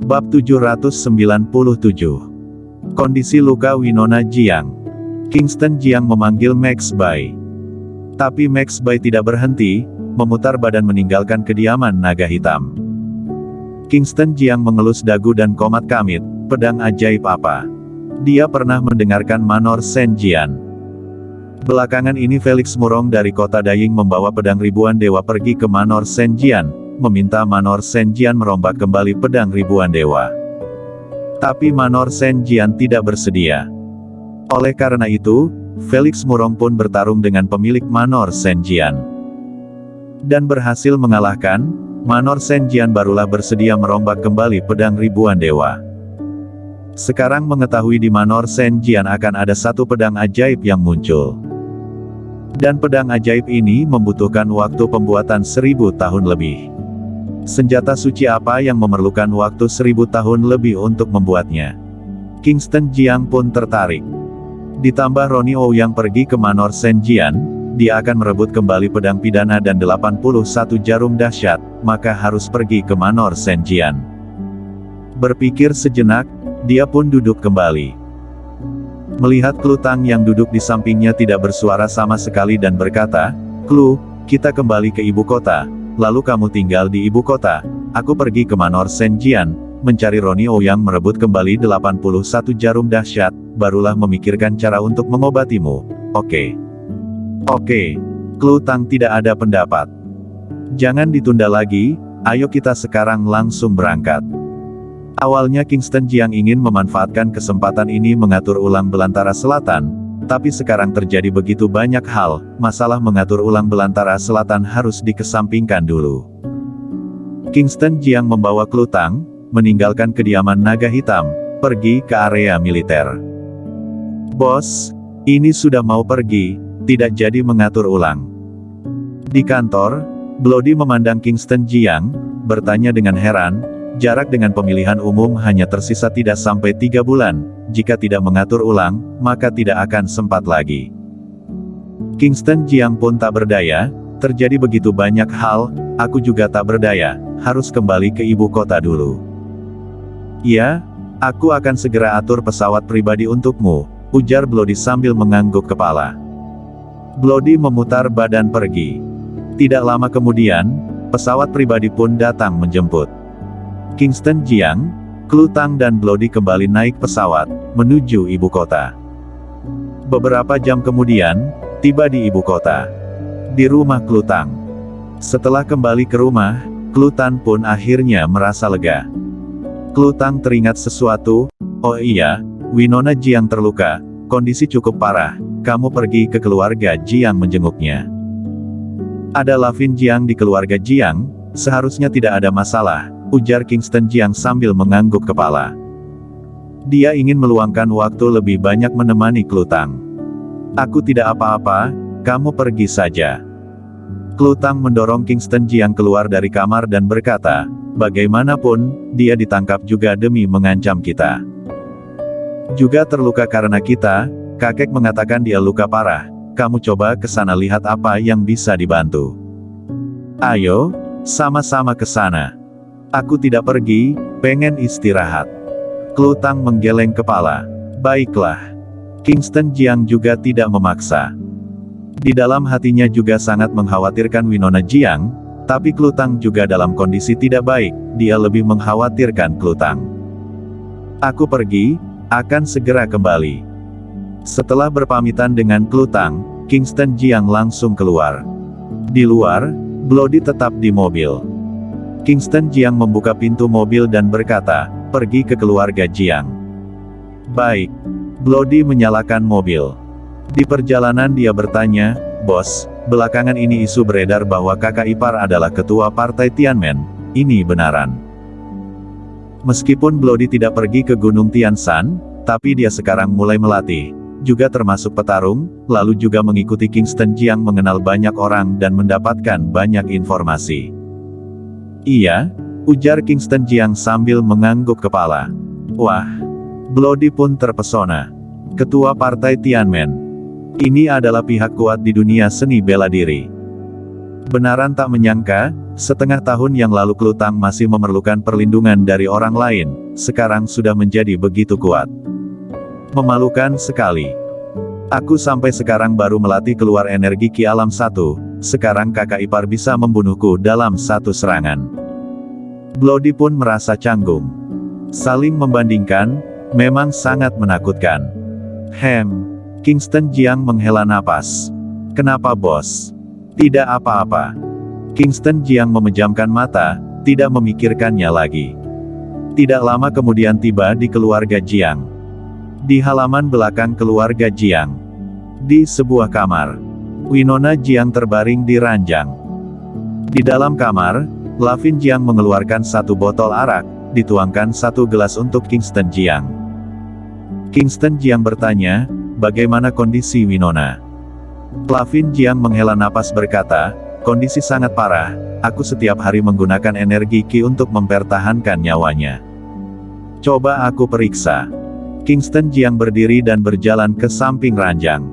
Bab 797. Kondisi luka Winona Jiang. Kingston Jiang memanggil Max Bai. Tapi Max Bai tidak berhenti, memutar badan meninggalkan kediaman naga hitam. Kingston Jiang mengelus dagu dan komat kamit, pedang ajaib apa? Dia pernah mendengarkan Manor Senjian. Belakangan ini Felix Murong dari kota Daying membawa pedang ribuan dewa pergi ke Manor Senjian, meminta Manor Senjian merombak kembali pedang ribuan dewa. Tapi Manor Senjian tidak bersedia. Oleh karena itu, Felix Murong pun bertarung dengan pemilik Manor Senjian. Dan berhasil mengalahkan, Manor Senjian barulah bersedia merombak kembali pedang ribuan dewa. Sekarang mengetahui di Manor Senjian akan ada satu pedang ajaib yang muncul. Dan pedang ajaib ini membutuhkan waktu pembuatan 1000 tahun lebih. Senjata suci apa yang memerlukan waktu 1000 tahun lebih untuk membuatnya? Kingston Jiang pun tertarik. Ditambah Ronnie Ou yang pergi ke Manor Senjian, dia akan merebut kembali pedang pidana dan 81 jarum dahsyat, maka harus pergi ke Manor Senjian. Berpikir sejenak, dia pun duduk kembali. Melihat Klutang yang duduk di sampingnya tidak bersuara sama sekali dan berkata, "Klu, kita kembali ke ibu kota, lalu kamu tinggal di ibu kota, aku pergi ke Manor Senjian, mencari Ronnie Ou yang merebut kembali 81 jarum dahsyat, barulah memikirkan cara untuk mengobatimu." Oke. Oke. Klutang tidak ada pendapat. Jangan ditunda lagi, ayo kita sekarang langsung berangkat. Awalnya Kingston Jiang ingin memanfaatkan kesempatan ini mengatur ulang Belantara Selatan, tapi sekarang terjadi begitu banyak hal, masalah mengatur ulang Belantara Selatan harus dikesampingkan dulu. Kingston Jiang membawa Klutang, meninggalkan kediaman naga hitam, pergi ke area militer. "Bos, ini sudah mau pergi, tidak jadi mengatur ulang." Di kantor, Bloody memandang Kingston Jiang, bertanya dengan heran, "Jarak dengan pemilihan umum hanya tersisa tidak sampai 3 bulan, jika tidak mengatur ulang, maka tidak akan sempat lagi." Kingston Jiang pun tak berdaya, terjadi begitu banyak hal, aku juga tak berdaya, harus kembali ke ibu kota dulu. "Ya, aku akan segera atur pesawat pribadi untukmu," ujar Bloody sambil mengangguk kepala. Bloody memutar badan pergi. Tidak lama kemudian, pesawat pribadi pun datang menjemput. Kingston Jiang, Klutang dan Bloody kembali naik pesawat, menuju ibu kota. Beberapa jam kemudian, tiba di ibu kota. Di rumah Klutang. Setelah kembali ke rumah, Klutang pun akhirnya merasa lega. Klutang teringat sesuatu, "Oh iya, Winona Jiang terluka, kondisi cukup parah, kamu pergi ke keluarga Jiang menjenguknya." "Ada Lavin Jiang di keluarga Jiang, seharusnya tidak ada masalah," ujar Kingston Jiang sambil mengangguk kepala. Dia ingin meluangkan waktu lebih banyak menemani Klutang. "Aku tidak apa-apa, kamu pergi saja." Klutang mendorong Kingston Jiang keluar dari kamar dan berkata, "Bagaimanapun, dia ditangkap juga demi mengancam kita. Juga terluka karena kita, kakek mengatakan dia luka parah, kamu coba ke sana lihat apa yang bisa dibantu." "Ayo, sama-sama ke sana. Aku tidak pergi, pengen istirahat." Klutang menggeleng kepala. "Baiklah." Kingston Jiang juga tidak memaksa. Di dalam hatinya juga sangat mengkhawatirkan Winona Jiang, tapi Klutang juga dalam kondisi tidak baik, dia lebih mengkhawatirkan Klutang. "Aku pergi, akan segera kembali." Setelah berpamitan dengan Klutang, Kingston Jiang langsung keluar. Di luar, Bloody tetap di mobil. Kingston Jiang membuka pintu mobil dan berkata, "Pergi ke keluarga Jiang." "Baik." Bloody menyalakan mobil. Di perjalanan dia bertanya, "Bos, belakangan ini isu beredar bahwa kakak ipar adalah ketua partai Tianmen, ini benaran?" Meskipun Bloody tidak pergi ke Gunung Tianshan, tapi dia sekarang mulai melatih, juga termasuk petarung, lalu juga mengikuti Kingston Jiang mengenal banyak orang dan mendapatkan banyak informasi. "Iya," ujar Kingston Jiang sambil mengangguk kepala. "Wah." Bloody pun terpesona. "Ketua partai Tianmen. Ini adalah pihak kuat di dunia seni bela diri." Benaran tak menyangka, setengah tahun yang lalu Kelutang masih memerlukan perlindungan dari orang lain, sekarang sudah menjadi begitu kuat. Memalukan sekali. Aku sampai sekarang baru melatih keluar energi Ki Alam 1, sekarang kakak ipar bisa membunuhku dalam satu serangan. Bloody pun merasa canggung. Saling membandingkan, memang sangat menakutkan. Kingston Jiang menghela napas. Kenapa bos? Tidak apa-apa. Kingston Jiang memejamkan mata, tidak memikirkannya lagi. Tidak lama kemudian tiba di keluarga Jiang. Di halaman belakang keluarga Jiang. Di sebuah kamar. Winona Jiang terbaring di ranjang. Di dalam kamar, Lavin Jiang mengeluarkan satu botol arak, dituangkan satu gelas untuk Kingston Jiang. Kingston Jiang bertanya, bagaimana kondisi Winona? Lavin Jiang menghela napas berkata, kondisi sangat parah, aku setiap hari menggunakan energi Ki untuk mempertahankan nyawanya. Coba aku periksa. Kingston Jiang berdiri dan berjalan ke samping ranjang.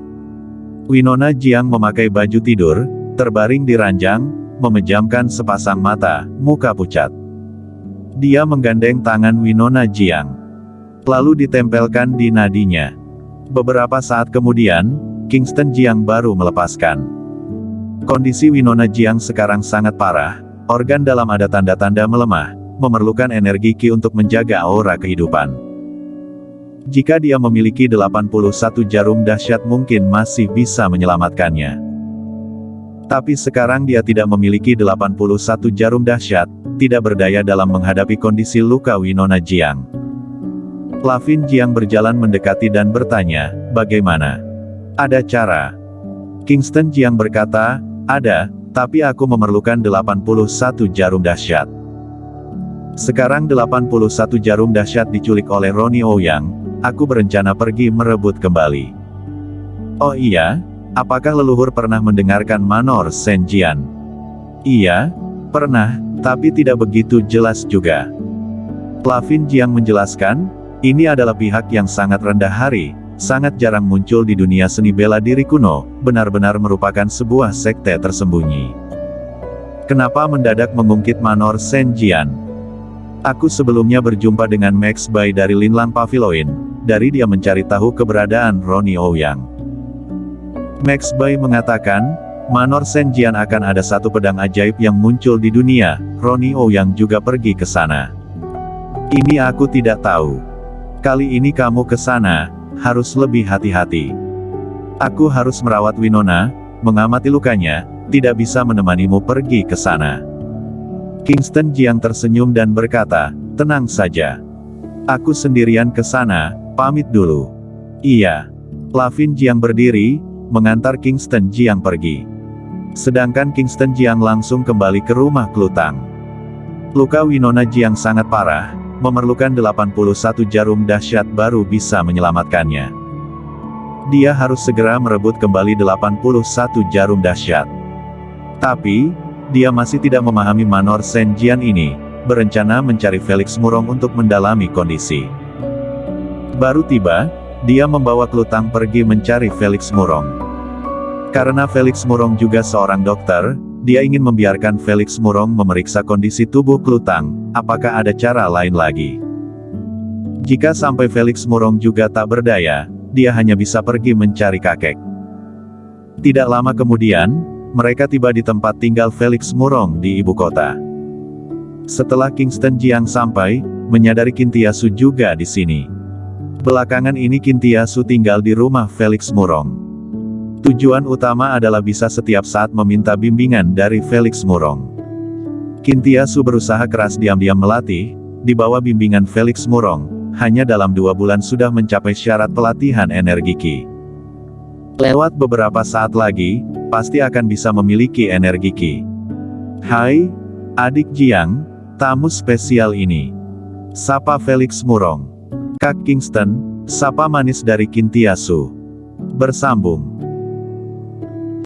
Winona Jiang memakai baju tidur, terbaring di ranjang, memejamkan sepasang mata, muka pucat. Dia menggandeng tangan Winona Jiang. Lalu ditempelkan di nadinya. Beberapa saat kemudian, Kingston Jiang baru melepaskan. Kondisi Winona Jiang sekarang sangat parah, organ dalam ada tanda-tanda melemah, memerlukan energi Ki untuk menjaga aura kehidupan. Jika dia memiliki 81 jarum dahsyat mungkin masih bisa menyelamatkannya. Tapi sekarang dia tidak memiliki 81 jarum dahsyat, tidak berdaya dalam menghadapi kondisi luka Winona Jiang. Lavin Jiang berjalan mendekati dan bertanya, bagaimana? Ada cara. Kingston Jiang berkata, ada, tapi aku memerlukan 81 jarum dahsyat. Sekarang 81 jarum dahsyat diculik oleh Ronnie Ouyang, aku berencana pergi merebut kembali. Oh iya? Apakah leluhur pernah mendengarkan Manor Senjian? Iya, pernah, tapi tidak begitu jelas juga. Lavin Jiang menjelaskan, ini adalah pihak yang sangat rendah hari, sangat jarang muncul di dunia seni bela diri kuno, benar-benar merupakan sebuah sekte tersembunyi. Kenapa mendadak mengungkit Manor Senjian? Aku sebelumnya berjumpa dengan Max Bai dari Linlang Pavilion, dari dia mencari tahu keberadaan Ronnie Ouyang. Max Bai mengatakan, Manor Senjian akan ada satu pedang ajaib yang muncul di dunia, Ronnie Ouyang juga pergi ke sana. Ini aku tidak tahu. Kali ini kamu ke sana, harus lebih hati-hati. Aku harus merawat Winona, mengamati lukanya, tidak bisa menemanimu pergi ke sana. Kingston Jiang tersenyum dan berkata, tenang saja. Aku sendirian ke sana, pamit dulu. Iya. Lavin Jiang berdiri, mengantar Kingston Jiang pergi. Sedangkan Kingston Jiang langsung kembali ke rumah Kelutang. Luka Winona Jiang sangat parah, memerlukan 81 jarum dahsyat baru bisa menyelamatkannya. Dia harus segera merebut kembali 81 jarum dahsyat. Tapi, dia masih tidak memahami Manor Senjian ini, berencana mencari Felix Murong untuk mendalami kondisi. Baru tiba, dia membawa Kelutang pergi mencari Felix Murong. Karena Felix Murong juga seorang dokter, dia ingin membiarkan Felix Murong memeriksa kondisi tubuh Kelutang, apakah ada cara lain lagi. Jika sampai Felix Murong juga tak berdaya, dia hanya bisa pergi mencari kakek. Tidak lama kemudian, mereka tiba di tempat tinggal Felix Murong di ibu kota. Setelah Kingston Jiang sampai, menyadari Kintiasu juga di sini. Belakangan ini Kintiasu tinggal di rumah Felix Murong. Tujuan utama adalah bisa setiap saat meminta bimbingan dari Felix Murong. Kintiasu berusaha keras diam-diam melatih, di bawah bimbingan Felix Murong, hanya dalam 2 bulan sudah mencapai syarat pelatihan energi Ki. Lewat beberapa saat lagi, pasti akan bisa memiliki energi Ki. Hai, adik Jiang, tamu spesial ini. Sapa Felix Murong. Kak Kingston, sapa manis dari Kintiasu. Bersambung.